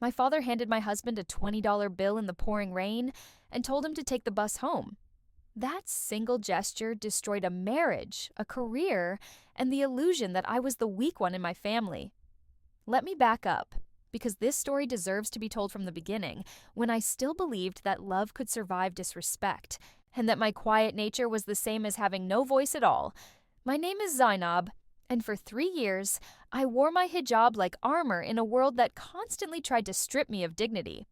My father handed my husband a $20 bill in the pouring rain and told him to take the bus home. That single gesture destroyed a marriage, a career, and the illusion that I was the weak one in my family. Let me back up, because this story deserves to be told from the beginning, when I still believed that love could survive disrespect, and that my quiet nature was the same as having no voice at all. My name is Zainab, and for 3 years, I wore my hijab like armor in a world that constantly tried to strip me of dignity.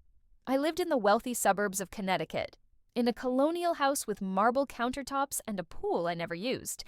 I lived in the wealthy suburbs of Connecticut, in a colonial house with marble countertops and a pool I never used.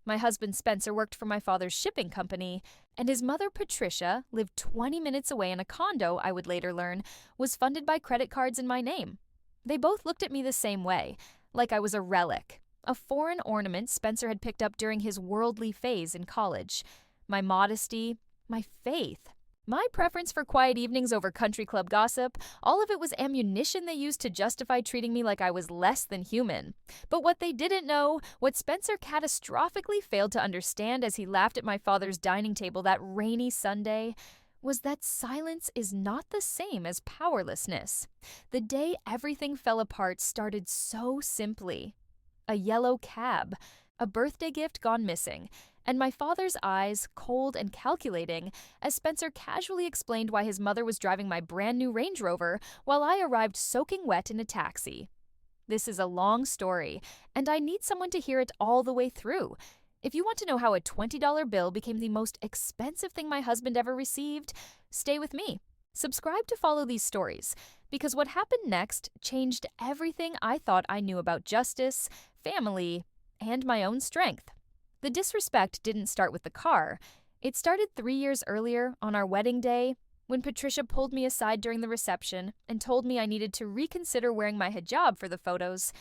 My husband Spencer worked for my father's shipping company, and his mother Patricia lived 20 minutes away in a condo I would later learn was funded by credit cards in my name. They both looked at me the same way, like I was a relic, a foreign ornament Spencer had picked up during his worldly phase in college. My modesty, my faith, my preference for quiet evenings over country club gossip, all of it was ammunition they used to justify treating me like I was less than human. But what they didn't know, what Spencer catastrophically failed to understand as he laughed at my father's dining table that rainy Sunday, was that silence is not the same as powerlessness. The day everything fell apart started so simply. A yellow cab, a birthday gift gone missing, and my father's eyes, cold and calculating, as Spencer casually explained why his mother was driving my brand new Range Rover while I arrived soaking wet in a taxi. This is a long story, and I need someone to hear it all the way through. If you want to know how a $20 bill became the most expensive thing my husband ever received, stay with me. Subscribe to follow these stories, because what happened next changed everything I thought I knew about justice, family, and my own strength. The disrespect didn't start with the car. It started 3 years earlier, on our wedding day, when Patricia pulled me aside during the reception and told me I needed to reconsider wearing my hijab for the photos.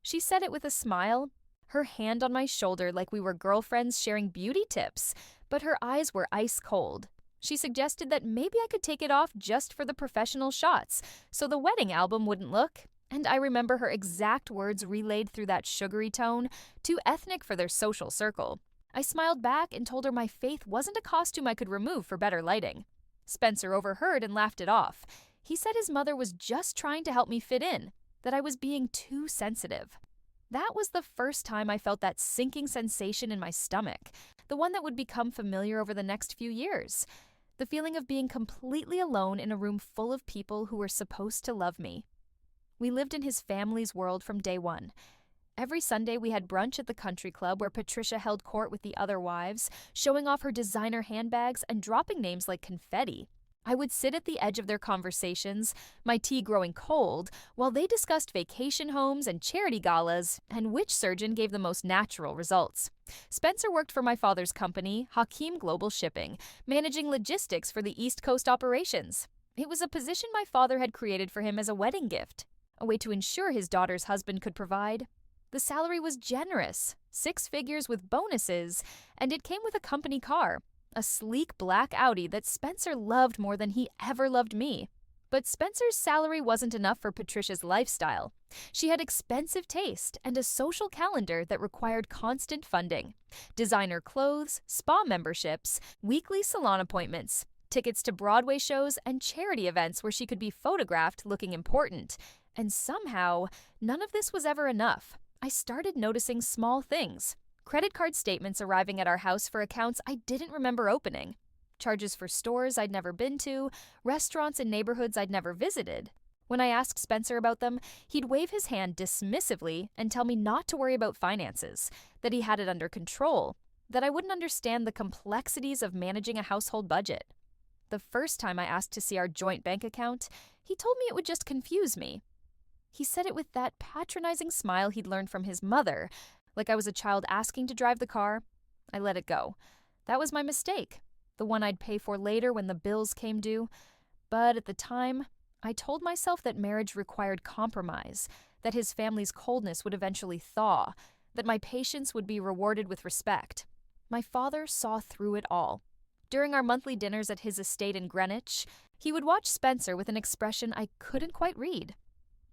She said it with a smile, her hand on my shoulder like we were girlfriends sharing beauty tips, but her eyes were ice cold. She suggested that maybe I could take it off just for the professional shots, so the wedding album wouldn't look. And I remember her exact words relayed through that sugary tone, too ethnic for their social circle. I smiled back and told her my faith wasn't a costume I could remove for better lighting. Spencer overheard and laughed it off. He said his mother was just trying to help me fit in, that I was being too sensitive. That was the first time I felt that sinking sensation in my stomach, the one that would become familiar over the next few years. The feeling of being completely alone in a room full of people who were supposed to love me. We lived in his family's world from day one. Every Sunday we had brunch at the country club where Patricia held court with the other wives, showing off her designer handbags and dropping names like confetti. I would sit at the edge of their conversations, my tea growing cold, while they discussed vacation homes and charity galas and which surgeon gave the most natural results. Spencer worked for my father's company, Hakim Global Shipping, managing logistics for the East Coast operations. It was a position my father had created for him as a wedding gift, a way to ensure his daughter's husband could provide. The salary was generous, 6 figures with bonuses, and it came with a company car, a sleek black Audi that Spencer loved more than he ever loved me. But Spencer's salary wasn't enough for Patricia's lifestyle. She had expensive taste and a social calendar that required constant funding. Designer clothes, spa memberships, weekly salon appointments, tickets to Broadway shows, and charity events where she could be photographed looking important. And somehow, none of this was ever enough. I started noticing small things. Credit card statements arriving at our house for accounts I didn't remember opening. Charges for stores I'd never been to, restaurants in neighborhoods I'd never visited. When I asked Spencer about them, he'd wave his hand dismissively and tell me not to worry about finances, that he had it under control, that I wouldn't understand the complexities of managing a household budget. The first time I asked to see our joint bank account, he told me it would just confuse me. He said it with that patronizing smile he'd learned from his mother, like I was a child asking to drive the car. I let it go. That was my mistake, the one I'd pay for later when the bills came due. But at the time, I told myself that marriage required compromise, that his family's coldness would eventually thaw, that my patience would be rewarded with respect. My father saw through it all. During our monthly dinners at his estate in Greenwich, he would watch Spencer with an expression I couldn't quite read.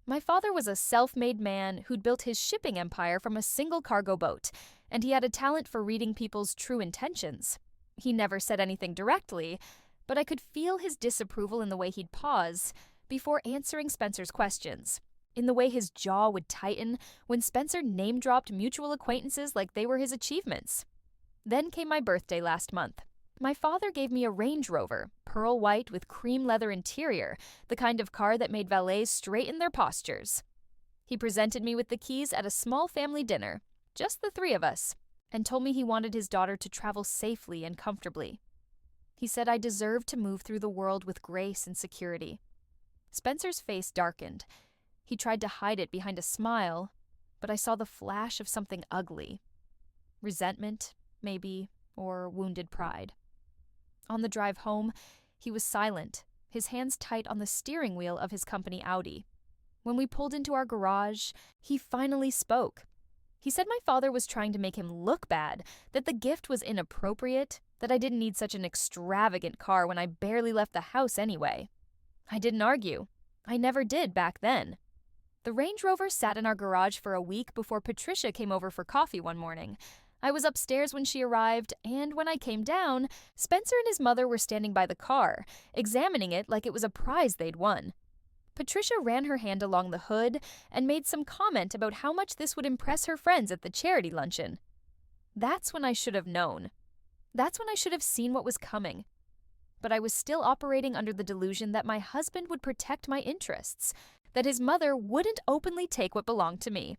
My father was a self-made man who'd built his shipping empire from a single cargo boat, and he had a talent for reading people's true intentions. He never said anything directly, but I could feel his disapproval in the way he'd pause before answering Spencer's questions, in the way his jaw would tighten when Spencer name-dropped mutual acquaintances like they were his achievements. Then came my birthday last month. My father gave me a Range Rover, pearl white with cream leather interior, the kind of car that made valets straighten their postures. He presented me with the keys at a small family dinner, just the three of us, and told me he wanted his daughter to travel safely and comfortably. He said I deserved to move through the world with grace and security. Spencer's face darkened. He tried to hide it behind a smile, but I saw the flash of something ugly. Resentment, maybe, or wounded pride. On the drive home, he was silent, his hands tight on the steering wheel of his company Audi. When we pulled into our garage, he finally spoke. He said my father was trying to make him look bad, that the gift was inappropriate, that I didn't need such an extravagant car when I barely left the house anyway. I didn't argue. I never did back then. The Range Rover sat in our garage for a week before Patricia came over for coffee one morning. I was upstairs when she arrived, and when I came down, Spencer and his mother were standing by the car, examining it like it was a prize they'd won. Patricia ran her hand along the hood and made some comment about how much this would impress her friends at the charity luncheon. That's when I should have known. That's when I should have seen what was coming. But I was still operating under the delusion that my husband would protect my interests, that his mother wouldn't openly take what belonged to me.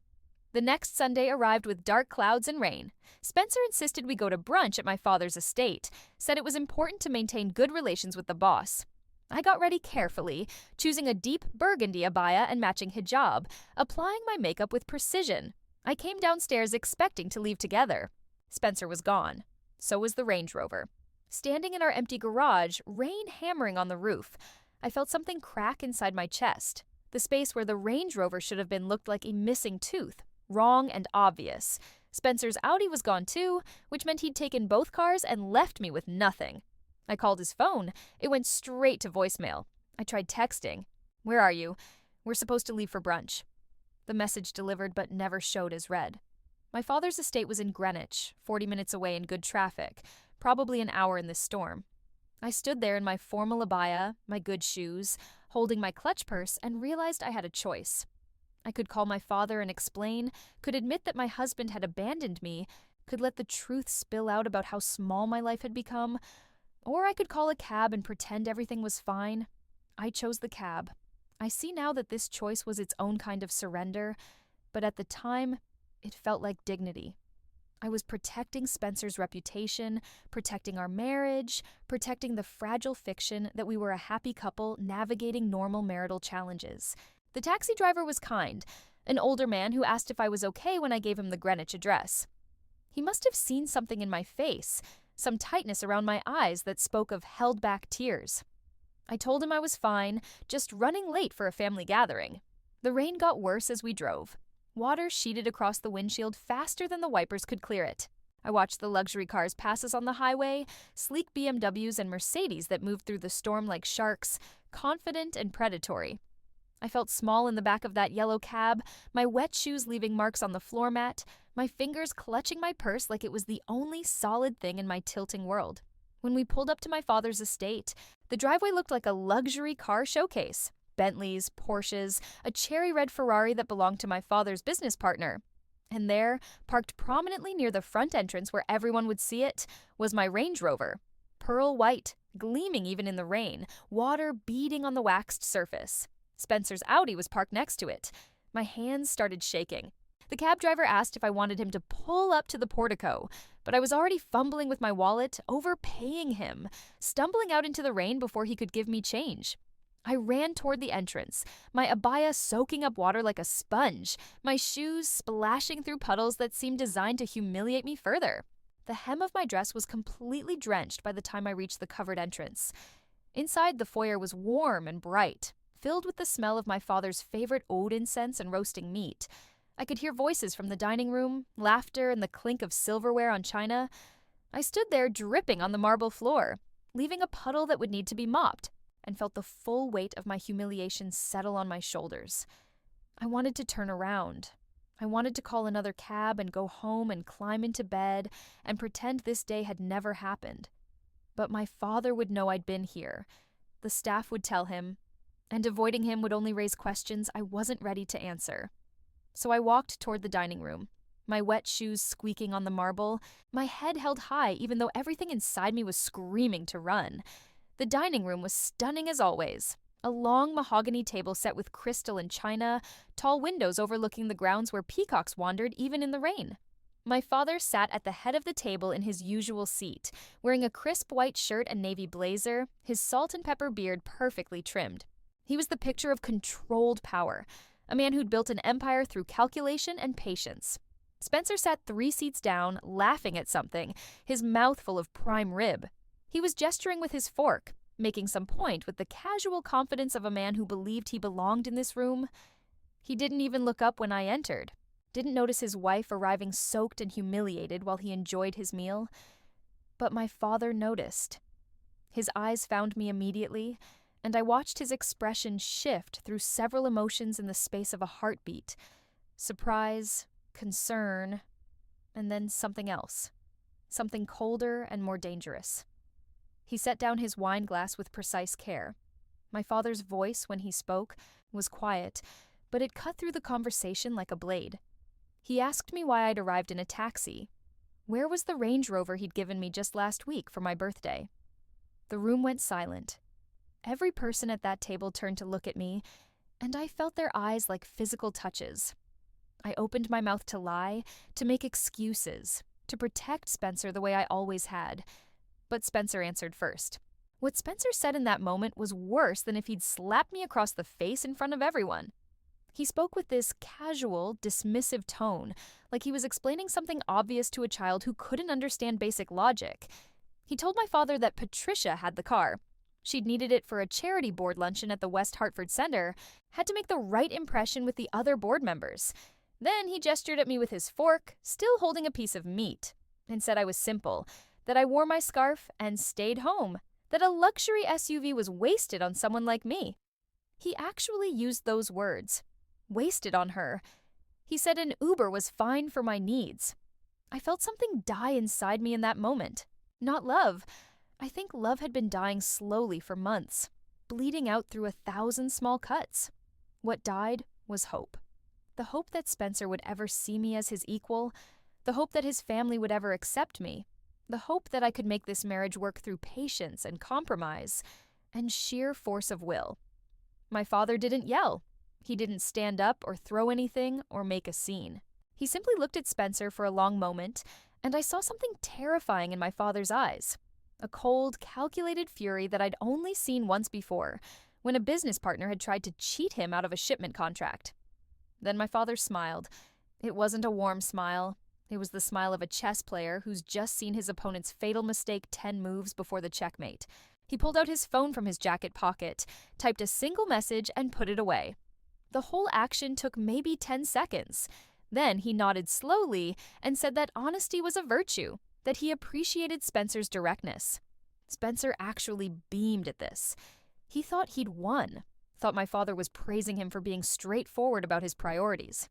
The next Sunday arrived with dark clouds and rain. Spencer insisted we go to brunch at my father's estate, said it was important to maintain good relations with the boss. I got ready carefully, choosing a deep burgundy abaya and matching hijab, applying my makeup with precision. I came downstairs expecting to leave together. Spencer was gone. So was the Range Rover. Standing in our empty garage, rain hammering on the roof, I felt something crack inside my chest. The space where the Range Rover should have been looked like a missing tooth, wrong and obvious. Spencer's Audi was gone too, which meant he'd taken both cars and left me with nothing. I called his phone. It went straight to voicemail. I tried texting. "Where are you? We're supposed to leave for brunch." The message delivered but never showed as read. My father's estate was in Greenwich, 40 minutes away in good traffic, probably an hour in this storm. I stood there in my formal abaya, my good shoes, holding my clutch purse, and realized I had a choice. I could call my father and explain, could admit that my husband had abandoned me, could let the truth spill out about how small my life had become, or I could call a cab and pretend everything was fine. I chose the cab. I see now that this choice was its own kind of surrender, but at the time, it felt like dignity. I was protecting Spencer's reputation, protecting our marriage, protecting the fragile fiction that we were a happy couple navigating normal marital challenges. The taxi driver was kind, an older man who asked if I was okay when I gave him the Greenwich address. He must have seen something in my face, some tightness around my eyes that spoke of held-back tears. I told him I was fine, just running late for a family gathering. The rain got worse as we drove. Water sheeted across the windshield faster than the wipers could clear it. I watched the luxury cars pass us on the highway, sleek BMWs and Mercedes that moved through the storm like sharks, confident and predatory. I felt small in the back of that yellow cab, my wet shoes leaving marks on the floor mat, my fingers clutching my purse like it was the only solid thing in my tilting world. When we pulled up to my father's estate, the driveway looked like a luxury car showcase. Bentleys, Porsches, a cherry red Ferrari that belonged to my father's business partner. And there, parked prominently near the front entrance where everyone would see it, was my Range Rover. Pearl white, gleaming even in the rain, water beading on the waxed surface. Spencer's Audi was parked next to it. My hands started shaking. The cab driver asked if I wanted him to pull up to the portico, but I was already fumbling with my wallet, overpaying him, stumbling out into the rain before he could give me change. I ran toward the entrance, my abaya soaking up water like a sponge, my shoes splashing through puddles that seemed designed to humiliate me further. The hem of my dress was completely drenched by the time I reached the covered entrance. Inside, the foyer was warm and bright, filled with the smell of my father's favorite oud incense and roasting meat. I could hear voices from the dining room, laughter, and the clink of silverware on china. I stood there dripping on the marble floor, leaving a puddle that would need to be mopped, and felt the full weight of my humiliation settle on my shoulders. I wanted to turn around. I wanted to call another cab and go home and climb into bed and pretend this day had never happened. But my father would know I'd been here. The staff would tell him, and avoiding him would only raise questions I wasn't ready to answer. So I walked toward the dining room, my wet shoes squeaking on the marble, my head held high even though everything inside me was screaming to run. The dining room was stunning as always. A long mahogany table set with crystal and china, tall windows overlooking the grounds where peacocks wandered even in the rain. My father sat at the head of the table in his usual seat, wearing a crisp white shirt and navy blazer, his salt and pepper beard perfectly trimmed. He was the picture of controlled power, a man who'd built an empire through calculation and patience. Spencer sat 3 seats down, laughing at something, his mouth full of prime rib. He was gesturing with his fork, making some point with the casual confidence of a man who believed he belonged in this room. He didn't even look up when I entered, didn't notice his wife arriving soaked and humiliated while he enjoyed his meal. But my father noticed. His eyes found me immediately, and I watched his expression shift through several emotions in the space of a heartbeat. Surprise, concern, and then something else. Something colder and more dangerous. He set down his wine glass with precise care. My father's voice, when he spoke, was quiet, but it cut through the conversation like a blade. He asked me why I'd arrived in a taxi. Where was the Range Rover he'd given me just last week for my birthday? The room went silent. Every person at that table turned to look at me, and I felt their eyes like physical touches. I opened my mouth to lie, to make excuses, to protect Spencer the way I always had. But Spencer answered first. What Spencer said in that moment was worse than if he'd slapped me across the face in front of everyone. He spoke with this casual, dismissive tone, like he was explaining something obvious to a child who couldn't understand basic logic. He told my father that Patricia had the car. She'd needed it for a charity board luncheon at the West Hartford Center, had to make the right impression with the other board members. Then he gestured at me with his fork, still holding a piece of meat, and said I was simple, that I wore my scarf and stayed home, that a luxury SUV was wasted on someone like me. He actually used those words. Wasted on her. He said an Uber was fine for my needs. I felt something die inside me in that moment. Not love. I think love had been dying slowly for months, bleeding out through 1,000 small cuts. What died was hope. The hope that Spencer would ever see me as his equal, the hope that his family would ever accept me, the hope that I could make this marriage work through patience and compromise and sheer force of will. My father didn't yell. He didn't stand up or throw anything or make a scene. He simply looked at Spencer for a long moment, and I saw something terrifying in my father's eyes. A cold, calculated fury that I'd only seen once before, when a business partner had tried to cheat him out of a shipment contract. Then my father smiled. It wasn't a warm smile. It was the smile of a chess player who's just seen his opponent's fatal mistake 10 moves before the checkmate. He pulled out his phone from his jacket pocket, typed a single message, and put it away. The whole action took maybe 10 seconds. Then he nodded slowly and said that honesty was a virtue, that he appreciated Spencer's directness. Spencer actually beamed at this. He thought he'd won, thought my father was praising him for being straightforward about his priorities.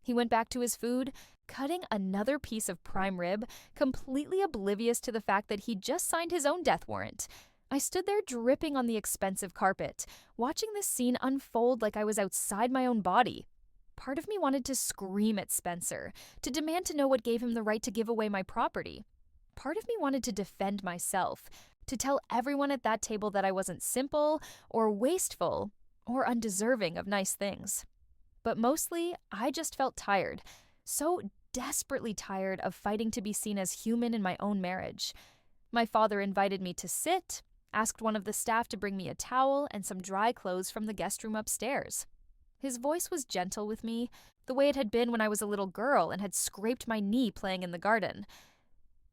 He went back to his food, cutting another piece of prime rib, completely oblivious to the fact that he'd just signed his own death warrant. I stood there dripping on the expensive carpet, watching this scene unfold like I was outside my own body. Part of me wanted to scream at Spencer, to demand to know what gave him the right to give away my property. Part of me wanted to defend myself, to tell everyone at that table that I wasn't simple or wasteful or undeserving of nice things. But mostly, I just felt tired, so desperately tired of fighting to be seen as human in my own marriage. My father invited me to sit, asked one of the staff to bring me a towel and some dry clothes from the guest room upstairs. His voice was gentle with me, the way it had been when I was a little girl and had scraped my knee playing in the garden.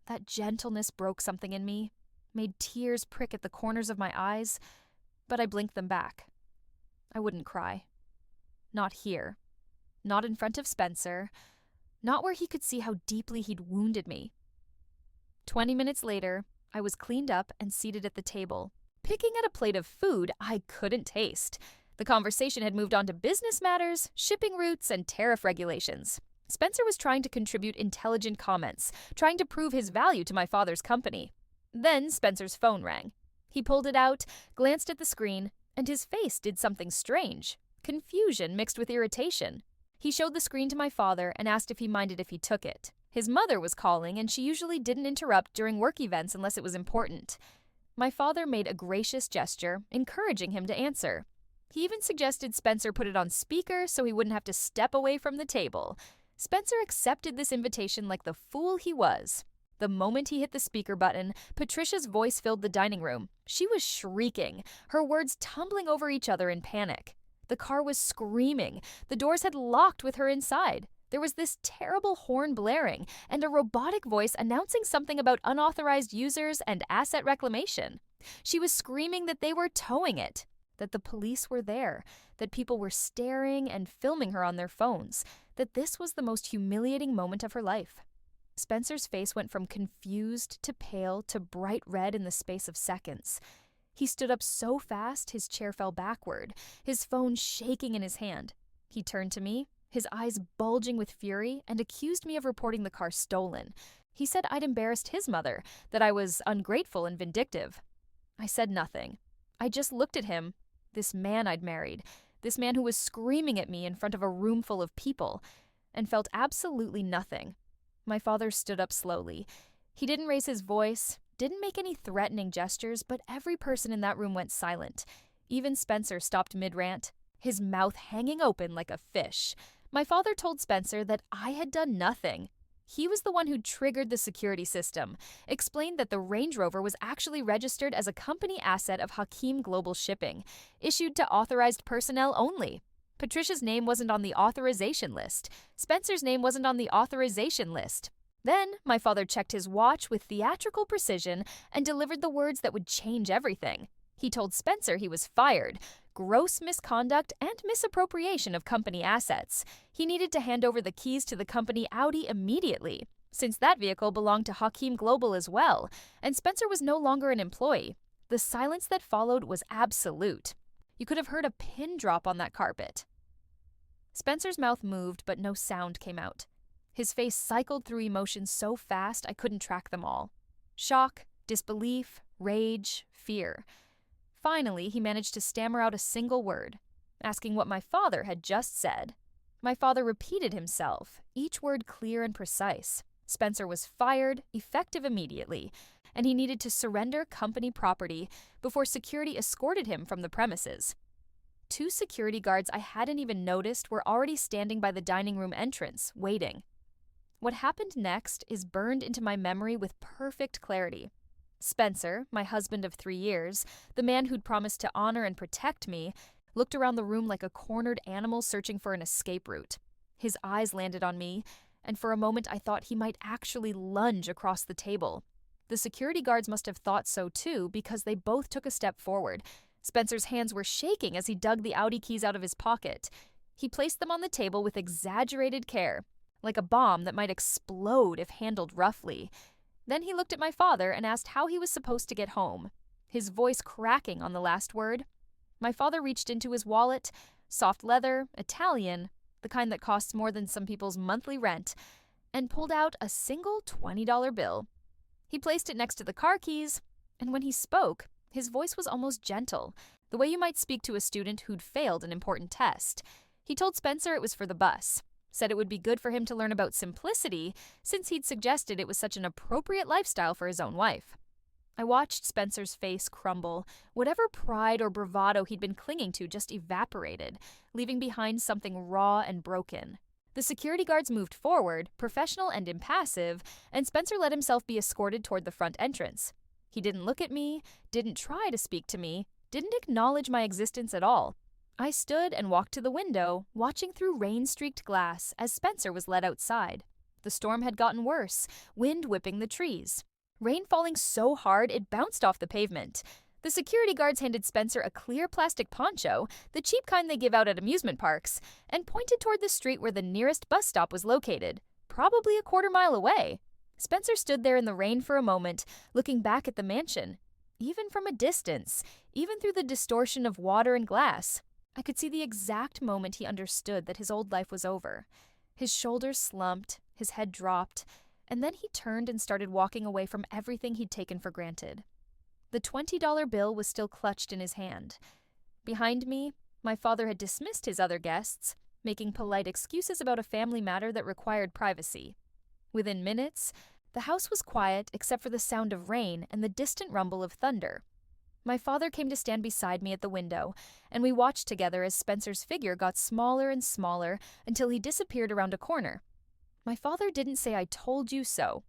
That gentleness broke something in me, made tears prick at the corners of my eyes, but I blinked them back. I wouldn't cry. Not here. Not in front of Spencer. Not where he could see how deeply he'd wounded me. 20 minutes later, I was cleaned up and seated at the table, picking at a plate of food I couldn't taste. The conversation had moved on to business matters, shipping routes, and tariff regulations. Spencer was trying to contribute intelligent comments, trying to prove his value to my father's company. Then Spencer's phone rang. He pulled it out, glanced at the screen, and his face did something strange. Confusion mixed with irritation. He showed the screen to my father and asked if he minded if he took it. His mother was calling, and she usually didn't interrupt during work events unless it was important. My father made a gracious gesture, encouraging him to answer. He even suggested Spencer put it on speaker so he wouldn't have to step away from the table. Spencer accepted this invitation like the fool he was. The moment he hit the speaker button, Patricia's voice filled the dining room. She was shrieking, her words tumbling over each other in panic. The car was screaming. The doors had locked with her inside. There was this terrible horn blaring and a robotic voice announcing something about unauthorized users and asset reclamation. She was screaming that they were towing it, that the police were there, that people were staring and filming her on their phones, that this was the most humiliating moment of her life. Spencer's face went from confused to pale to bright red in the space of seconds. He stood up so fast his chair fell backward, his phone shaking in his hand. He turned to me, his eyes bulging with fury, and accused me of reporting the car stolen. He said I'd embarrassed his mother, that I was ungrateful and vindictive. I said nothing. I just looked at him, this man I'd married, this man who was screaming at me in front of a room full of people, and felt absolutely nothing. My father stood up slowly. He didn't raise his voice, didn't make any threatening gestures, but every person in that room went silent. Even Spencer stopped mid-rant, his mouth hanging open like a fish. My father told Spencer that I had done nothing. He was the one who triggered the security system, explained that the Range Rover was actually registered as a company asset of Hakim Global Shipping, issued to authorized personnel only. Patricia's name wasn't on the authorization list. Spencer's name wasn't on the authorization list. Then, my father checked his watch with theatrical precision and delivered the words that would change everything. He told Spencer he was fired. Gross misconduct and misappropriation of company assets. He needed to hand over the keys to the company Audi immediately, since that vehicle belonged to Hakim Global as well, and Spencer was no longer an employee. The silence that followed was absolute. You could have heard a pin drop on that carpet. Spencer's mouth moved, but no sound came out. His face cycled through emotions so fast I couldn't track them all. Shock, disbelief, rage, fear. Finally, he managed to stammer out a single word, asking what my father had just said. My father repeated himself, each word clear and precise. Spencer was fired, effective immediately, and he needed to surrender company property before security escorted him from the premises. 2 security guards I hadn't even noticed were already standing by the dining room entrance, waiting. What happened next is burned into my memory with perfect clarity. Spencer, my husband of 3 years, the man who'd promised to honor and protect me, looked around the room like a cornered animal searching for an escape route. His eyes landed on me, and for a moment I thought he might actually lunge across the table. The security guards must have thought so too, because they both took a step forward. Spencer's hands were shaking as he dug the Audi keys out of his pocket. He placed them on the table with exaggerated care, like a bomb that might explode if handled roughly. Then he looked at my father and asked how he was supposed to get home, his voice cracking on the last word. My father reached into his wallet, soft leather, Italian, the kind that costs more than some people's monthly rent, and pulled out a single $20 bill. He placed it next to the car keys, and when he spoke, his voice was almost gentle, the way you might speak to a student who'd failed an important test. He told Spencer it was for the bus, said it would be good for him to learn about simplicity since he'd suggested it was such an appropriate lifestyle for his own wife. I watched Spencer's face crumble. Whatever pride or bravado he'd been clinging to just evaporated, leaving behind something raw and broken. The security guards moved forward, professional and impassive, and Spencer let himself be escorted toward the front entrance. He didn't look at me, didn't try to speak to me, didn't acknowledge my existence at all. I stood and walked to the window, watching through rain-streaked glass as Spencer was led outside. The storm had gotten worse, wind whipping the trees. Rain falling so hard it bounced off the pavement. The security guards handed Spencer a clear plastic poncho, the cheap kind they give out at amusement parks, and pointed toward the street where the nearest bus stop was located, probably a quarter-mile away. Spencer stood there in the rain for a moment, looking back at the mansion. Even from a distance, even through the distortion of water and glass, I could see the exact moment he understood that his old life was over. His shoulders slumped, his head dropped, and then he turned and started walking away from everything he'd taken for granted. The $20 bill was still clutched in his hand. Behind me, my father had dismissed his other guests, making polite excuses about a family matter that required privacy. Within minutes, the house was quiet except for the sound of rain and the distant rumble of thunder. My father came to stand beside me at the window, and we watched together as Spencer's figure got smaller and smaller until he disappeared around a corner. My father didn't say "I told you so."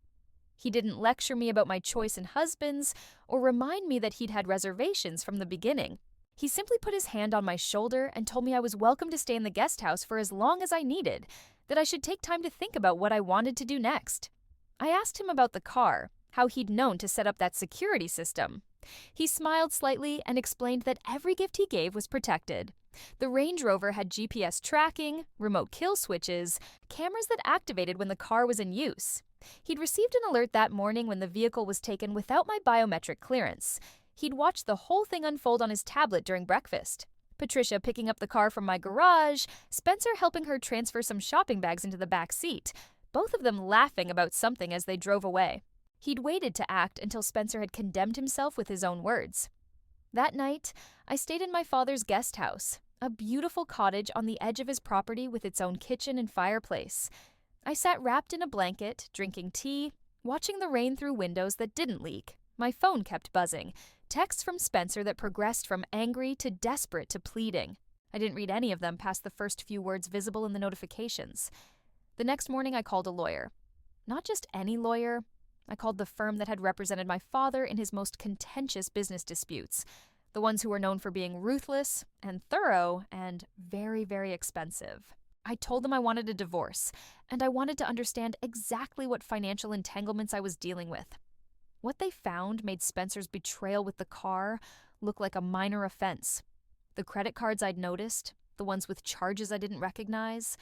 He didn't lecture me about my choice in husbands or remind me that he'd had reservations from the beginning. He simply put his hand on my shoulder and told me I was welcome to stay in the guest house for as long as I needed, that I should take time to think about what I wanted to do next. I asked him about the car, how he'd known to set up that security system. He smiled slightly and explained that every gift he gave was protected. The Range Rover had GPS tracking, remote kill switches, cameras that activated when the car was in use. He'd received an alert that morning when the vehicle was taken without my biometric clearance. He'd watched the whole thing unfold on his tablet during breakfast. Patricia picking up the car from my garage, Spencer helping her transfer some shopping bags into the back seat, both of them laughing about something as they drove away. He'd waited to act until Spencer had condemned himself with his own words. That night, I stayed in my father's guest house, a beautiful cottage on the edge of his property with its own kitchen and fireplace. I sat wrapped in a blanket, drinking tea, watching the rain through windows that didn't leak. My phone kept buzzing, texts from Spencer that progressed from angry to desperate to pleading. I didn't read any of them past the first few words visible in the notifications. The next morning, I called a lawyer. Not just any lawyer. I called the firm that had represented my father in his most contentious business disputes, the ones who were known for being ruthless and thorough and very, very expensive. I told them I wanted a divorce, and I wanted to understand exactly what financial entanglements I was dealing with. What they found made Spencer's betrayal with the car look like a minor offense. The credit cards I'd noticed, the ones with charges I didn't recognize,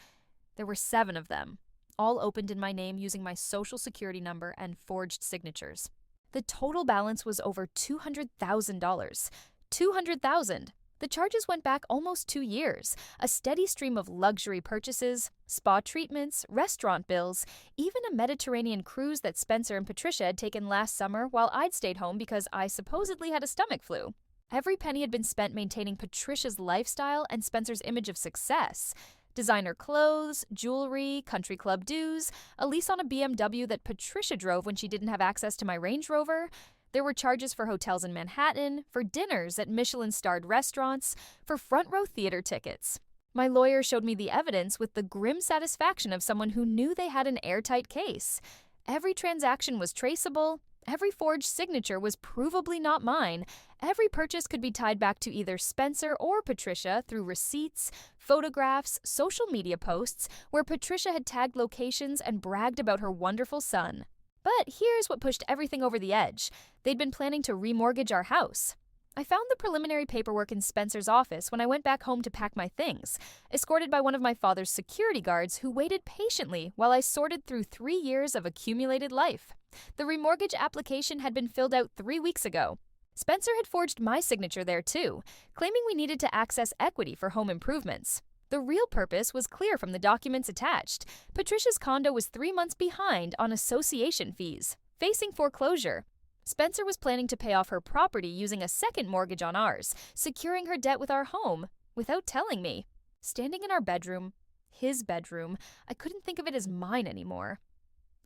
there were 7 of them, all opened in my name using my social security number and forged signatures. The total balance was over $200,000. $200,000! The charges went back almost 2 years, a steady stream of luxury purchases, spa treatments, restaurant bills, even a Mediterranean cruise that Spencer and Patricia had taken last summer while I'd stayed home because I supposedly had a stomach flu. Every penny had been spent maintaining Patricia's lifestyle and Spencer's image of success. Designer clothes, jewelry, country club dues, a lease on a BMW that Patricia drove when she didn't have access to my Range Rover. There were charges for hotels in Manhattan, for dinners at Michelin-starred restaurants, for front-row theater tickets. My lawyer showed me the evidence with the grim satisfaction of someone who knew they had an airtight case. Every transaction was traceable. Every forged signature was provably not mine. Every purchase could be tied back to either Spencer or Patricia through receipts, photographs, social media posts where Patricia had tagged locations and bragged about her wonderful son. But here's what pushed everything over the edge. They'd been planning to remortgage our house. I found the preliminary paperwork in Spencer's office when I went back home to pack my things, escorted by one of my father's security guards who waited patiently while I sorted through 3 years of accumulated life. The remortgage application had been filled out 3 weeks ago. Spencer had forged my signature there too, claiming we needed to access equity for home improvements. The real purpose was clear from the documents attached. Patricia's condo was 3 months behind on association fees, facing foreclosure. Spencer was planning to pay off her property using a second mortgage on ours, securing her debt with our home, without telling me. Standing in our bedroom, his bedroom, I couldn't think of it as mine anymore.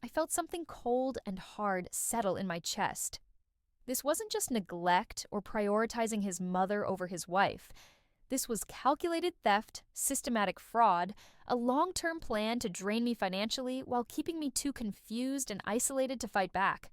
I felt something cold and hard settle in my chest. This wasn't just neglect or prioritizing his mother over his wife. This was calculated theft, systematic fraud, a long-term plan to drain me financially while keeping me too confused and isolated to fight back.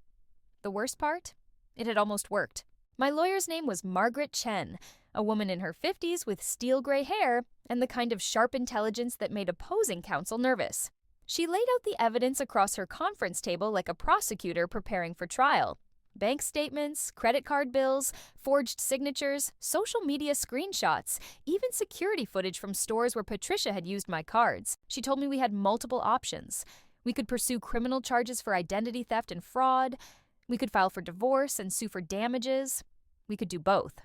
The worst part? It had almost worked. My lawyer's name was Margaret Chen, a woman in her 50s with steel gray hair and the kind of sharp intelligence that made opposing counsel nervous. She laid out the evidence across her conference table like a prosecutor preparing for trial. Bank statements, credit card bills, forged signatures, social media screenshots, even security footage from stores where Patricia had used my cards. She told me we had multiple options. We could pursue criminal charges for identity theft and fraud. We could file for divorce and sue for damages. We could do both.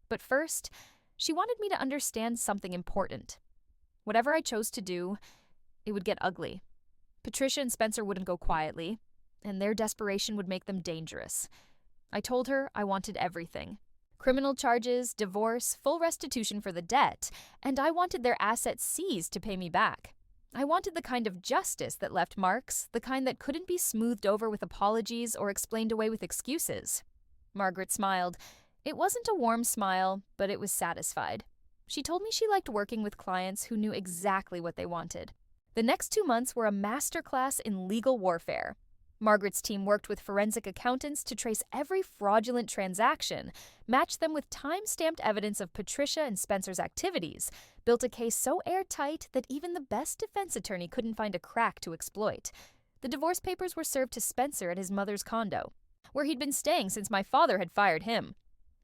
But first, she wanted me to understand something important. Whatever I chose to do, it would get ugly. Patricia and Spencer wouldn't go quietly. and their desperation would make them dangerous. I told her I wanted everything. Criminal charges, divorce, full restitution for the debt, and I wanted their assets seized to pay me back. I wanted the kind of justice that left marks, the kind that couldn't be smoothed over with apologies or explained away with excuses. Margaret smiled. It wasn't a warm smile, but it was satisfied. She told me she liked working with clients who knew exactly what they wanted. The next 2 months were a masterclass in legal warfare. Margaret's team worked with forensic accountants to trace every fraudulent transaction, match them with time-stamped evidence of Patricia and Spencer's activities, built a case so airtight that even the best defense attorney couldn't find a crack to exploit. The divorce papers were served to Spencer at his mother's condo, where he'd been staying since my father had fired him.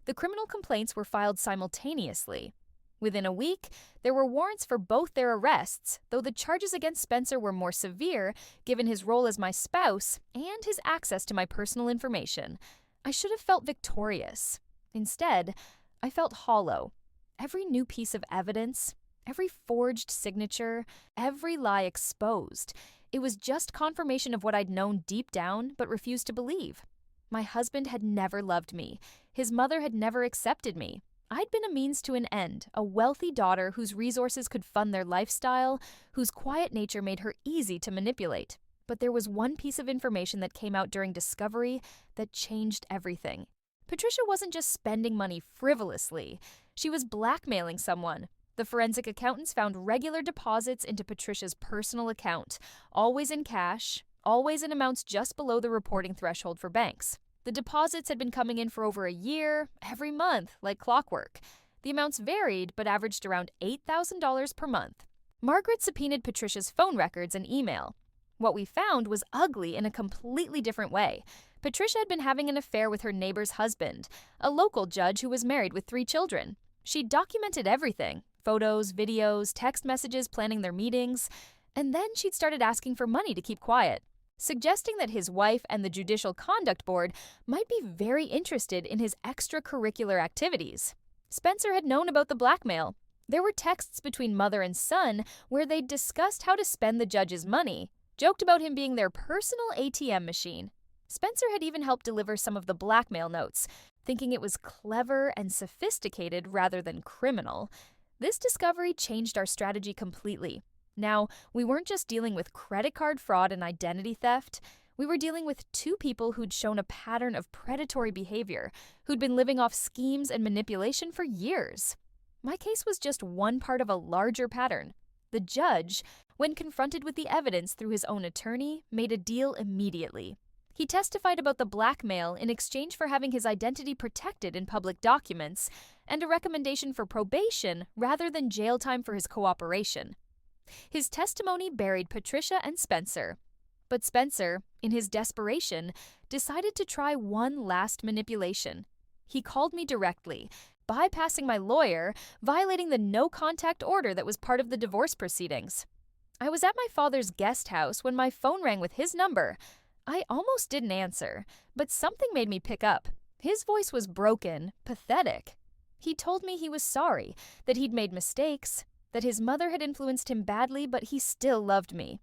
The criminal complaints were filed simultaneously. Within a week, there were warrants for both their arrests, though the charges against Spencer were more severe, given his role as my spouse and his access to my personal information. I should have felt victorious. Instead, I felt hollow. Every new piece of evidence, every forged signature, every lie exposed. It was just confirmation of what I'd known deep down but refused to believe. My husband had never loved me. His mother had never accepted me. I'd been a means to an end, a wealthy daughter whose resources could fund their lifestyle, whose quiet nature made her easy to manipulate. But there was one piece of information that came out during discovery that changed everything. Patricia wasn't just spending money frivolously. She was blackmailing someone. The forensic accountants found regular deposits into Patricia's personal account, always in cash, always in amounts just below the reporting threshold for banks. The deposits had been coming in for over a year, every month, like clockwork. The amounts varied, but averaged around $8,000 per month. Margaret subpoenaed Patricia's phone records and email. What we found was ugly in a completely different way. Patricia had been having an affair with her neighbor's husband, a local judge who was married with 3 children. She documented everything: photos, videos, text messages planning their meetings. And then she'd started asking for money to keep quiet, suggesting that his wife and the Judicial Conduct Board might be very interested in his extracurricular activities. Spencer had known about the blackmail. There were texts between mother and son where they'd discussed how to spend the judge's money, joked about him being their personal ATM machine. Spencer had even helped deliver some of the blackmail notes, thinking it was clever and sophisticated rather than criminal. This discovery changed our strategy completely. Now, we weren't just dealing with credit card fraud and identity theft. We were dealing with 2 people who'd shown a pattern of predatory behavior, who'd been living off schemes and manipulation for years. My case was just one part of a larger pattern. The judge, when confronted with the evidence through his own attorney, made a deal immediately. He testified about the blackmail in exchange for having his identity protected in public documents, and a recommendation for probation rather than jail time for his cooperation. His testimony buried Patricia and Spencer. But Spencer, in his desperation, decided to try one last manipulation. He called me directly, bypassing my lawyer, violating the no-contact order that was part of the divorce proceedings. I was at my father's guest house when my phone rang with his number. I almost didn't answer, but something made me pick up. His voice was broken, pathetic. He told me he was sorry, that he'd made mistakes, that his mother had influenced him badly, but he still loved me.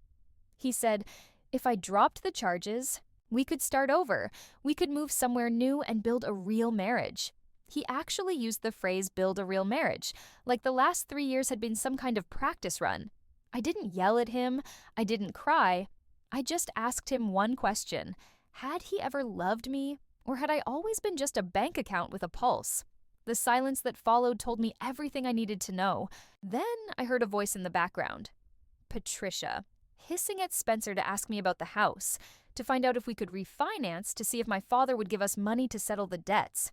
He said, if I dropped the charges, we could start over. We could move somewhere new and build a real marriage. He actually used the phrase build a real marriage, like the last 3 years had been some kind of practice run. I didn't yell at him. I didn't cry. I just asked him one question. Had he ever loved me, or had I always been just a bank account with a pulse? The silence that followed told me everything I needed to know. Then I heard a voice in the background. Patricia, hissing at Spencer to ask me about the house, to find out if we could refinance, to see if my father would give us money to settle the debts.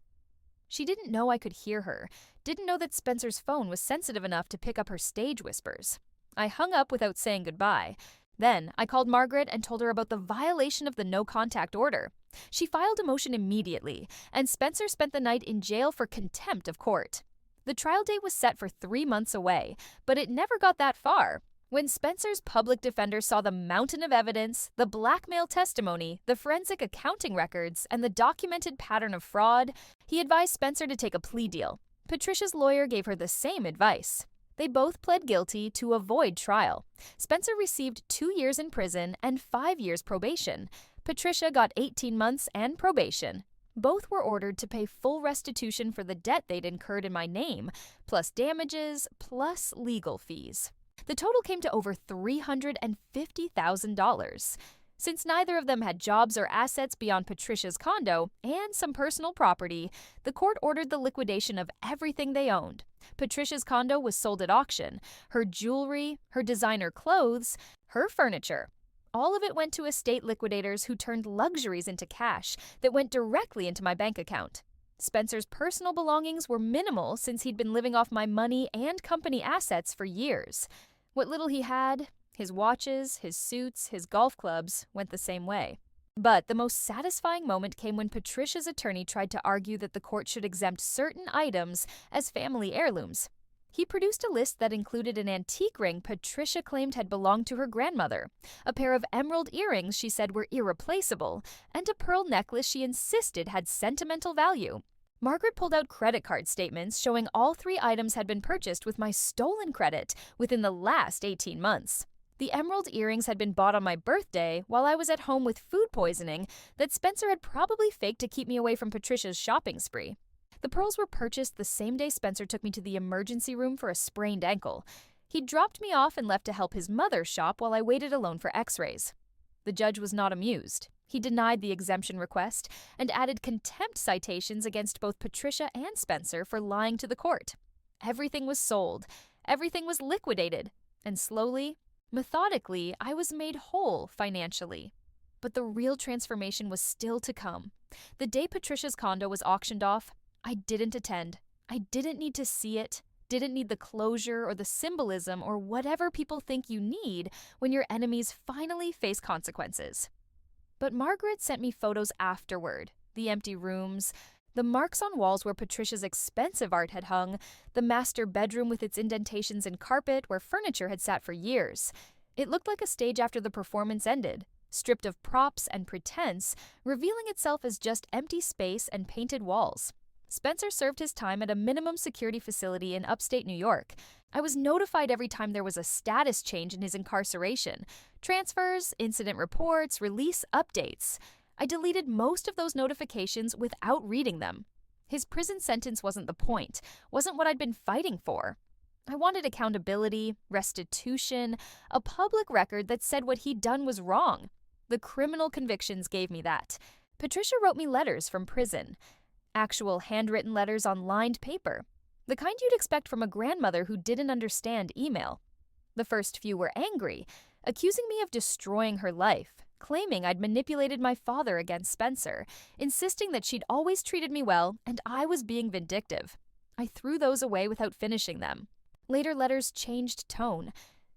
She didn't know I could hear her, didn't know that Spencer's phone was sensitive enough to pick up her stage whispers. I hung up without saying goodbye. Then I called Margaret and told her about the violation of the no-contact order. She filed a motion immediately, and Spencer spent the night in jail for contempt of court. The trial date was set for 3 months away, but it never got that far. When Spencer's public defender saw the mountain of evidence, the blackmail testimony, the forensic accounting records, and the documented pattern of fraud, he advised Spencer to take a plea deal. Patricia's lawyer gave her the same advice. They both pled guilty to avoid trial. Spencer received 2 years in prison and 5 years probation. Patricia got 18 months and probation. Both were ordered to pay full restitution for the debt they'd incurred in my name, plus damages, plus legal fees. The total came to over $350,000. Since neither of them had jobs or assets beyond Patricia's condo and some personal property, the court ordered the liquidation of everything they owned. Patricia's condo was sold at auction, her jewelry, her designer clothes, her furniture. All of it went to estate liquidators who turned luxuries into cash that went directly into my bank account. Spencer's personal belongings were minimal since he'd been living off my money and company assets for years. What little he had, his watches, his suits, his golf clubs, went the same way. But the most satisfying moment came when Patricia's attorney tried to argue that the court should exempt certain items as family heirlooms. He produced a list that included an antique ring Patricia claimed had belonged to her grandmother, a pair of emerald earrings she said were irreplaceable, and a pearl necklace she insisted had sentimental value. Margaret pulled out credit card statements showing all 3 items had been purchased with my stolen credit within the last 18 months. The emerald earrings had been bought on my birthday while I was at home with food poisoning that Spencer had probably faked to keep me away from Patricia's shopping spree. The pearls were purchased the same day Spencer took me to the emergency room for a sprained ankle. He dropped me off and left to help his mother shop while I waited alone for x-rays. The judge was not amused. He denied the exemption request and added contempt citations against both Patricia and Spencer for lying to the court. Everything was sold. Everything was liquidated. And slowly, methodically, I was made whole financially. But the real transformation was still to come. The day Patricia's condo was auctioned off, I didn't attend. I didn't need to see it, didn't need the closure or the symbolism or whatever people think you need when your enemies finally face consequences. But Margaret sent me photos afterward. The empty rooms, the marks on walls where Patricia's expensive art had hung, the master bedroom with its indentations in carpet where furniture had sat for years. It looked like a stage after the performance ended, stripped of props and pretense, revealing itself as just empty space and painted walls. Spencer served his time at a minimum security facility in upstate New York. I was notified every time there was a status change in his incarceration. Transfers, incident reports, release updates. I deleted most of those notifications without reading them. His prison sentence wasn't the point, wasn't what I'd been fighting for. I wanted accountability, restitution, a public record that said what he'd done was wrong. The criminal convictions gave me that. Patricia wrote me letters from prison. Actual handwritten letters on lined paper. The kind you'd expect from a grandmother who didn't understand email. The first few were angry, accusing me of destroying her life, claiming I'd manipulated my father against Spencer, insisting that she'd always treated me well and I was being vindictive. I threw those away without finishing them. Later letters changed tone.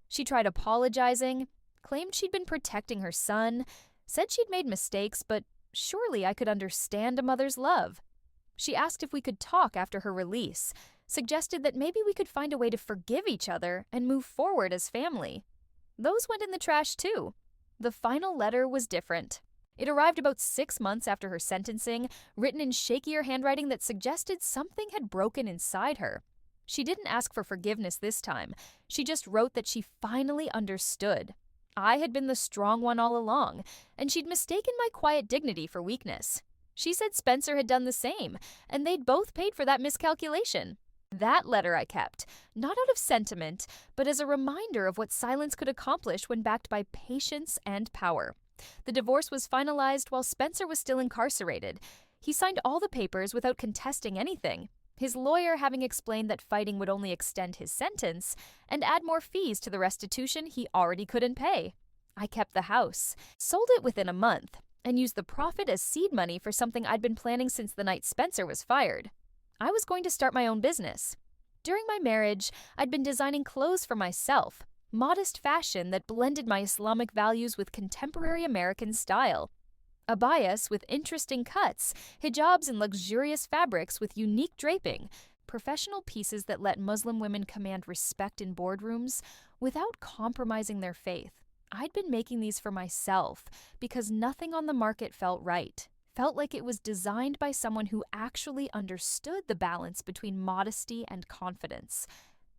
She tried apologizing, claimed she'd been protecting her son, said she'd made mistakes, but surely I could understand a mother's love. She asked if we could talk after her release, suggested that maybe we could find a way to forgive each other and move forward as family. Those went in the trash too. The final letter was different. It arrived about 6 months after her sentencing, written in shakier handwriting that suggested something had broken inside her. She didn't ask for forgiveness this time. She just wrote that she finally understood. I had been the strong one all along, and she'd mistaken my quiet dignity for weakness. She said Spencer had done the same, and they'd both paid for that miscalculation. That letter I kept, not out of sentiment, but as a reminder of what silence could accomplish when backed by patience and power. The divorce was finalized while Spencer was still incarcerated. He signed all the papers without contesting anything, his lawyer having explained that fighting would only extend his sentence and add more fees to the restitution he already couldn't pay. I kept the house, sold it within a month, and used the profit as seed money for something I'd been planning since the night Spencer was fired. I was going to start my own business. During my marriage, I'd been designing clothes for myself, modest fashion that blended my Islamic values with contemporary American style. Abayas with interesting cuts, hijabs and luxurious fabrics with unique draping, professional pieces that let Muslim women command respect in boardrooms without compromising their faith. I'd been making these for myself because nothing on the market felt right. Felt like it was designed by someone who actually understood the balance between modesty and confidence.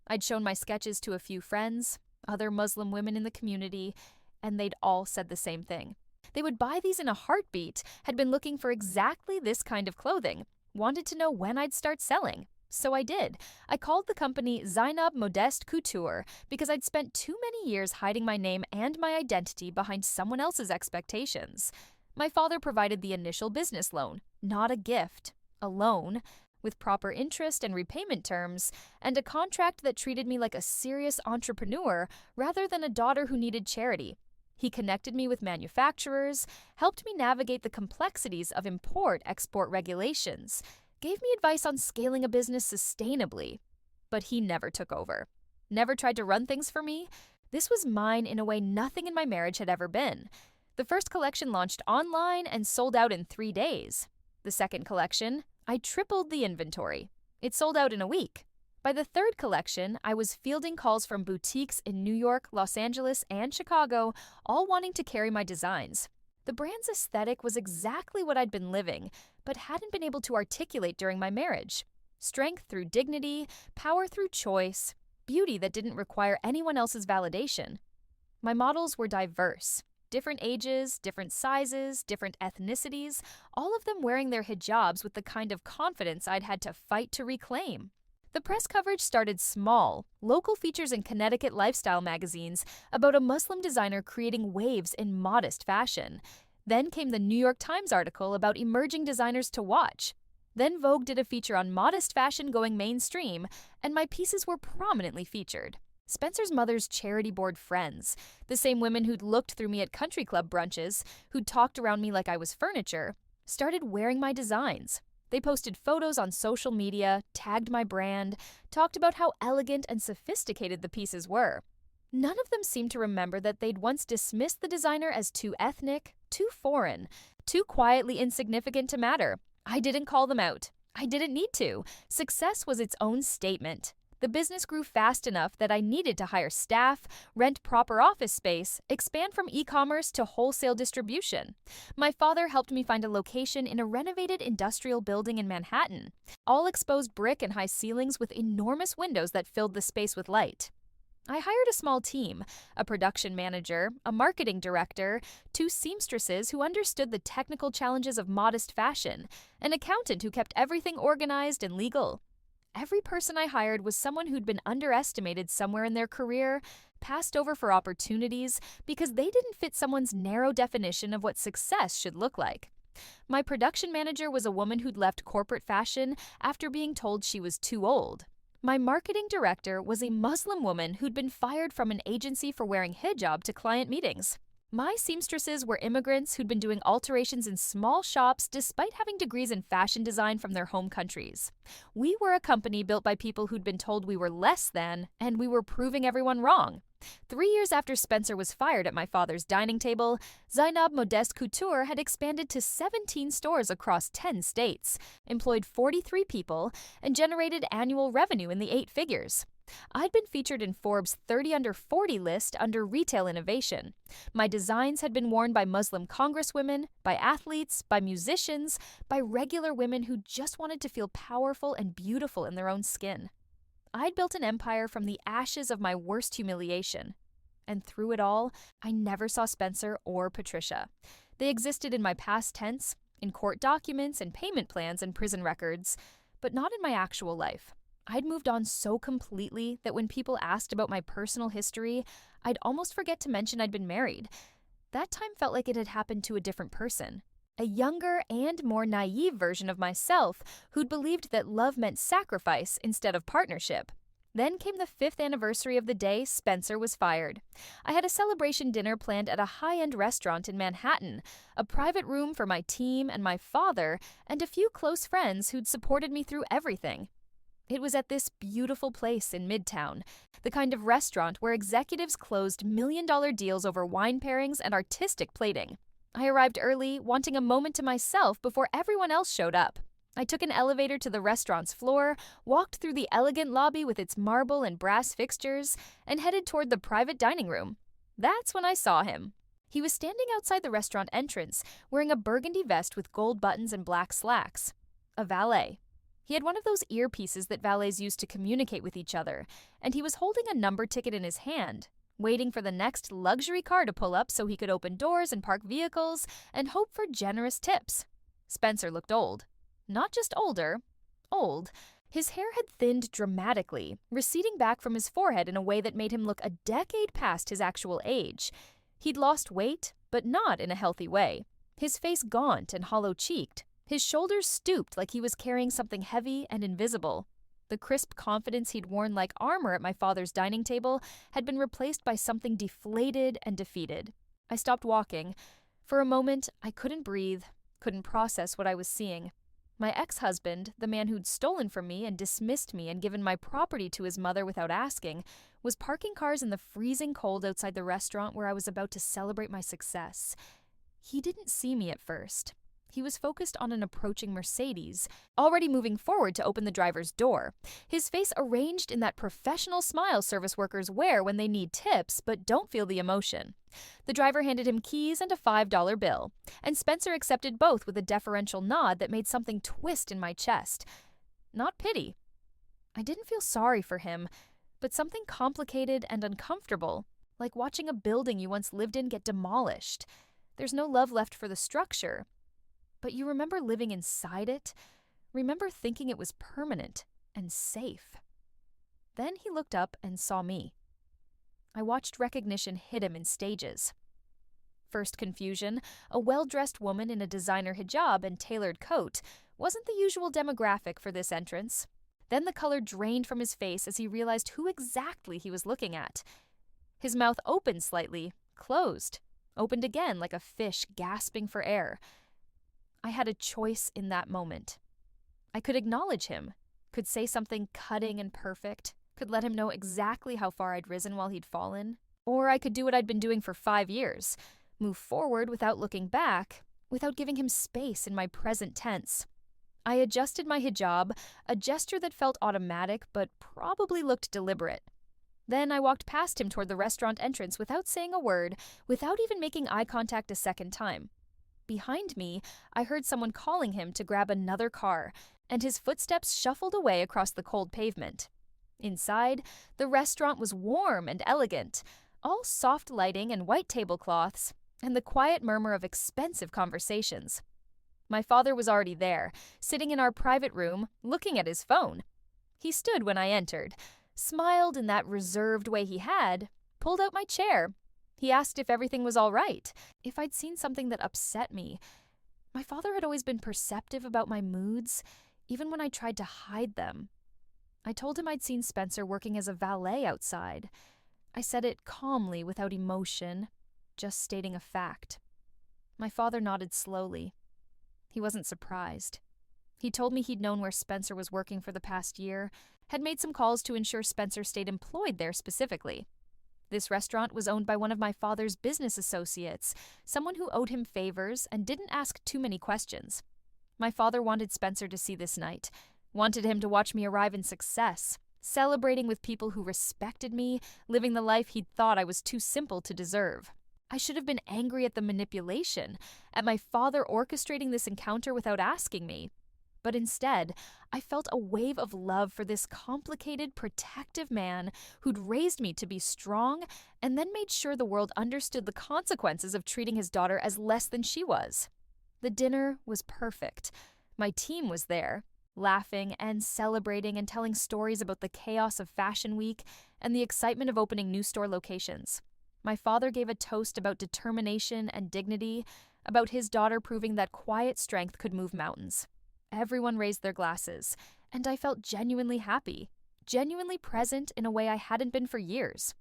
I'd shown my sketches to a few friends, other Muslim women in the community, and they'd all said the same thing. They would buy these in a heartbeat, had been looking for exactly this kind of clothing, wanted to know when I'd start selling. So I did. I called the company Zainab Modeste Couture because I'd spent too many years hiding my name and my identity behind someone else's expectations. My father provided the initial business loan, not a gift, a loan, with proper interest and repayment terms, and a contract that treated me like a serious entrepreneur rather than a daughter who needed charity. He connected me with manufacturers, helped me navigate the complexities of import-export regulations, gave me advice on scaling a business sustainably. But he never took over. Never tried to run things for me. This was mine in a way nothing in my marriage had ever been. The first collection launched online and sold out in 3 days. The second collection, I tripled the inventory. It sold out in a week. By the third collection, I was fielding calls from boutiques in New York, Los Angeles, and Chicago, all wanting to carry my designs. The brand's aesthetic was exactly what I'd been living, but hadn't been able to articulate during my marriage. Strength through dignity, power through choice, beauty that didn't require anyone else's validation. My models were diverse. Different ages, different sizes, different ethnicities, all of them wearing their hijabs with the kind of confidence I'd had to fight to reclaim. The press coverage started small, local features in Connecticut lifestyle magazines about a Muslim designer creating waves in modest fashion. Then came the New York Times article about emerging designers to watch. Then Vogue did a feature on modest fashion going mainstream, and my pieces were prominently featured. Spencer's mother's charity board friends, the same women who'd looked through me at country club brunches, who'd talked around me like I was furniture, started wearing my designs. They posted photos on social media, tagged my brand, talked about how elegant and sophisticated the pieces were. None of them seemed to remember that they'd once dismissed the designer as too ethnic, too foreign, too quietly insignificant to matter. I didn't call them out. I didn't need to. Success was its own statement. The business grew fast enough that I needed to hire staff, rent proper office space, expand from e-commerce to wholesale distribution. My father helped me find a location in a renovated industrial building in Manhattan, all exposed brick and high ceilings with enormous windows that filled the space with light. I hired a small team, a production manager, a marketing director, 2 seamstresses who understood the technical challenges of modest fashion, an accountant who kept everything organized and legal. Every person I hired was someone who'd been underestimated somewhere in their career, passed over for opportunities because they didn't fit someone's narrow definition of what success should look like. My production manager was a woman who'd left corporate fashion after being told she was too old. My marketing director was a Muslim woman who'd been fired from an agency for wearing hijab to client meetings. My seamstresses were immigrants who'd been doing alterations in small shops despite having degrees in fashion design from their home countries. We were a company built by people who'd been told we were less than, and we were proving everyone wrong. 3 years after Spencer was fired at my father's dining table, Zainab Modeste Couture had expanded to 17 stores across 10 states, employed 43 people, and generated annual revenue in the 8 figures. I'd been featured in Forbes' 30 Under 40 list under retail innovation. My designs had been worn by Muslim congresswomen, by athletes, by musicians, by regular women who just wanted to feel powerful and beautiful in their own skin. I'd built an empire from the ashes of my worst humiliation. And through it all, I never saw Spencer or Patricia. They existed in my past tense, in court documents and payment plans and prison records, but not in my actual life. I'd moved on so completely that when people asked about my personal history, I'd almost forget to mention I'd been married. That time felt like it had happened to a different person. A younger and more naive version of myself who'd believed that love meant sacrifice instead of partnership. Then came the 5th anniversary of the day Spencer was fired. I had a celebration dinner planned at a high-end restaurant in Manhattan, a private room for my team and my father, and a few close friends who'd supported me through everything. It was at this beautiful place in Midtown, the kind of restaurant where executives closed million-dollar deals over wine pairings and artistic plating. I arrived early, wanting a moment to myself before everyone else showed up. I took an elevator to the restaurant's floor, walked through the elegant lobby with its marble and brass fixtures, and headed toward the private dining room. That's when I saw him. He was standing outside the restaurant entrance, wearing a burgundy vest with gold buttons and black slacks. A valet. He had one of those earpieces that valets use to communicate with each other, and he was holding a number ticket in his hand, waiting for the next luxury car to pull up so he could open doors and park vehicles and hope for generous tips. Spencer looked old. Not just older, old. His hair had thinned dramatically, receding back from his forehead in a way that made him look a decade past his actual age. He'd lost weight, but not in a healthy way. His face gaunt and hollow-cheeked. His shoulders stooped like he was carrying something heavy and invisible. The crisp confidence he'd worn like armor at my father's dining table had been replaced by something deflated and defeated. I stopped walking. For a moment, I couldn't breathe, couldn't process what I was seeing. My ex-husband, the man who'd stolen from me and dismissed me and given my property to his mother without asking, was parking cars in the freezing cold outside the restaurant where I was about to celebrate my success. He didn't see me at first. He was focused on an approaching Mercedes, already moving forward to open the driver's door, his face arranged in that professional smile service workers wear when they need tips but don't feel the emotion. The driver handed him keys and a $5 bill, and Spencer accepted both with a deferential nod that made something twist in my chest. Not pity. I didn't feel sorry for him, but something complicated and uncomfortable, like watching a building you once lived in get demolished. There's no love left for the structure, but you remember living inside it, remember thinking it was permanent and safe. Then he looked up and saw me. I watched recognition hit him in stages. First confusion, a well-dressed woman in a designer hijab and tailored coat wasn't the usual demographic for this entrance. Then the color drained from his face as he realized who exactly he was looking at. His mouth opened slightly, closed, opened again like a fish gasping for air. I had a choice in that moment. I could acknowledge him, could say something cutting and perfect, could let him know exactly how far I'd risen while he'd fallen, or I could do what I'd been doing for 5 years, move forward without looking back, without giving him space in my present tense. I adjusted my hijab, a gesture that felt automatic but probably looked deliberate. Then I walked past him toward the restaurant entrance without saying a word, without even making eye contact a second time. Behind me, I heard someone calling him to grab another car, and his footsteps shuffled away across the cold pavement. Inside, the restaurant was warm and elegant, all soft lighting and white tablecloths, and the quiet murmur of expensive conversations. My father was already there, sitting in our private room, looking at his phone. He stood when I entered, smiled in that reserved way he had, pulled out my chair. He asked if everything was all right, if I'd seen something that upset me. My father had always been perceptive about my moods, even when I tried to hide them. I told him I'd seen Spencer working as a valet outside. I said it calmly, without emotion, just stating a fact. My father nodded slowly. He wasn't surprised. He told me he'd known where Spencer was working for the past year, had made some calls to ensure Spencer stayed employed there specifically. This restaurant was owned by one of my father's business associates, someone who owed him favors and didn't ask too many questions. My father wanted Spencer to see this night, wanted him to watch me arrive in success, celebrating with people who respected me, living the life he'd thought I was too simple to deserve. I should have been angry at the manipulation, at my father orchestrating this encounter without asking me. But instead, I felt a wave of love for this complicated, protective man who'd raised me to be strong and then made sure the world understood the consequences of treating his daughter as less than she was. The dinner was perfect. My team was there, laughing and celebrating and telling stories about the chaos of Fashion Week and the excitement of opening new store locations. My father gave a toast about determination and dignity, about his daughter proving that quiet strength could move mountains. Everyone raised their glasses, and I felt genuinely happy, genuinely present in a way I hadn't been for years.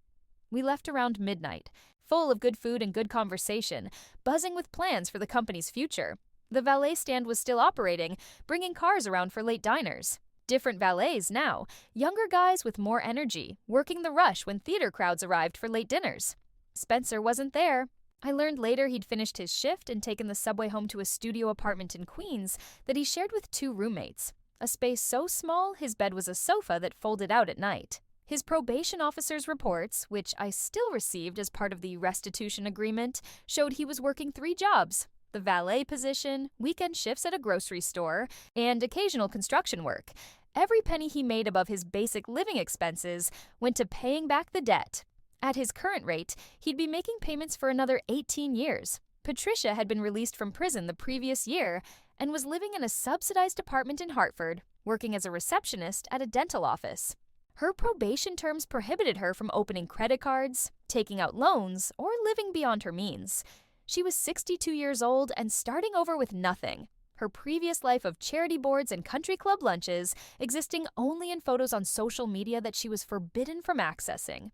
We left around midnight, full of good food and good conversation, buzzing with plans for the company's future. The valet stand was still operating, bringing cars around for late diners. Different valets now, younger guys with more energy, working the rush when theater crowds arrived for late dinners. Spencer wasn't there. I learned later he'd finished his shift and taken the subway home to a studio apartment in Queens that he shared with 2 roommates, a space so small his bed was a sofa that folded out at night. His probation officer's reports, which I still received as part of the restitution agreement, showed he was working 3 jobs: the valet position, weekend shifts at a grocery store, and occasional construction work. Every penny he made above his basic living expenses went to paying back the debt. At his current rate, he'd be making payments for another 18 years. Patricia had been released from prison the previous year and was living in a subsidized apartment in Hartford, working as a receptionist at a dental office. Her probation terms prohibited her from opening credit cards, taking out loans, or living beyond her means. She was 62 years old and starting over with nothing. Her previous life of charity boards and country club lunches existing only in photos on social media that she was forbidden from accessing.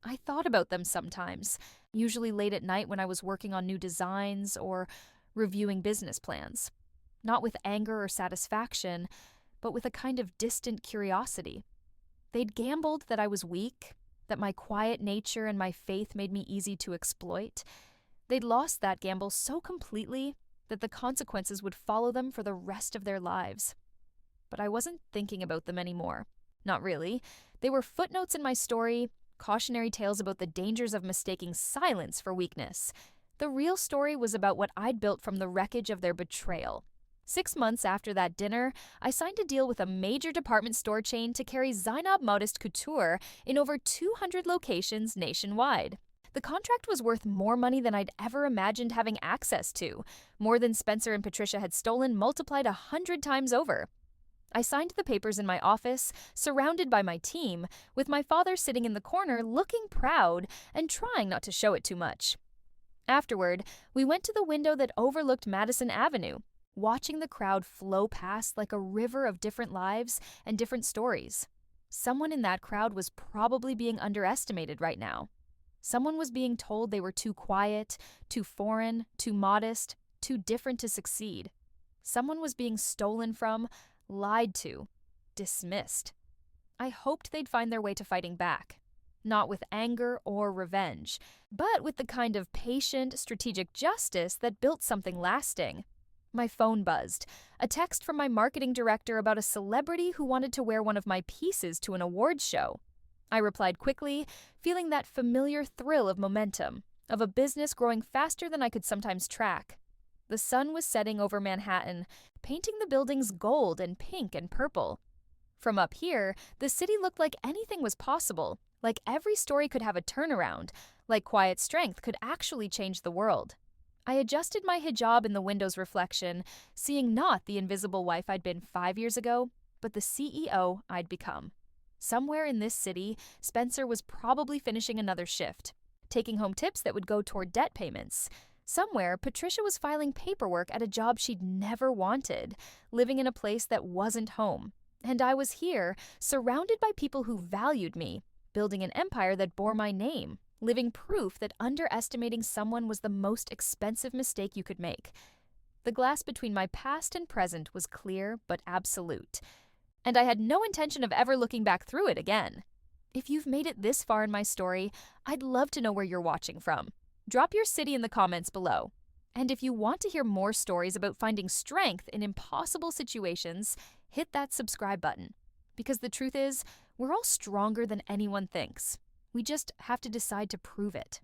I thought about them sometimes, usually late at night when I was working on new designs or reviewing business plans. Not with anger or satisfaction, but with a kind of distant curiosity. They'd gambled that I was weak, that my quiet nature and my faith made me easy to exploit. They'd lost that gamble so completely that the consequences would follow them for the rest of their lives. But I wasn't thinking about them anymore. Not really. They were footnotes in my story, cautionary tales about the dangers of mistaking silence for weakness. The real story was about what I'd built from the wreckage of their betrayal. 6 months after that dinner, I signed a deal with a major department store chain to carry Zainab Modest Couture in over 200 locations nationwide. The contract was worth more money than I'd ever imagined having access to, more than Spencer and Patricia had stolen multiplied 100 times over. I signed the papers in my office, surrounded by my team, with my father sitting in the corner looking proud and trying not to show it too much. Afterward, we went to the window that overlooked Madison Avenue, watching the crowd flow past like a river of different lives and different stories. Someone in that crowd was probably being underestimated right now. Someone was being told they were too quiet, too foreign, too modest, too different to succeed. Someone was being stolen from, lied to, dismissed. I hoped they'd find their way to fighting back. Not with anger or revenge, but with the kind of patient, strategic justice that built something lasting. My phone buzzed. A text from my marketing director about a celebrity who wanted to wear one of my pieces to an awards show. I replied quickly, feeling that familiar thrill of momentum, of a business growing faster than I could sometimes track. The sun was setting over Manhattan, painting the buildings gold and pink and purple. From up here, the city looked like anything was possible, like every story could have a turnaround, like quiet strength could actually change the world. I adjusted my hijab in the window's reflection, seeing not the invisible wife I'd been 5 years ago, but the CEO I'd become. Somewhere in this city, Spencer was probably finishing another shift, taking home tips that would go toward debt payments. Somewhere, Patricia was filing paperwork at a job she'd never wanted, living in a place that wasn't home. And I was here, surrounded by people who valued me, building an empire that bore my name, living proof that underestimating someone was the most expensive mistake you could make. The glass between my past and present was clear but absolute, and I had no intention of ever looking back through it again. If you've made it this far in my story, I'd love to know where you're watching from. Drop your city in the comments below. And if you want to hear more stories about finding strength in impossible situations, hit that subscribe button. Because the truth is, we're all stronger than anyone thinks. We just have to decide to prove it.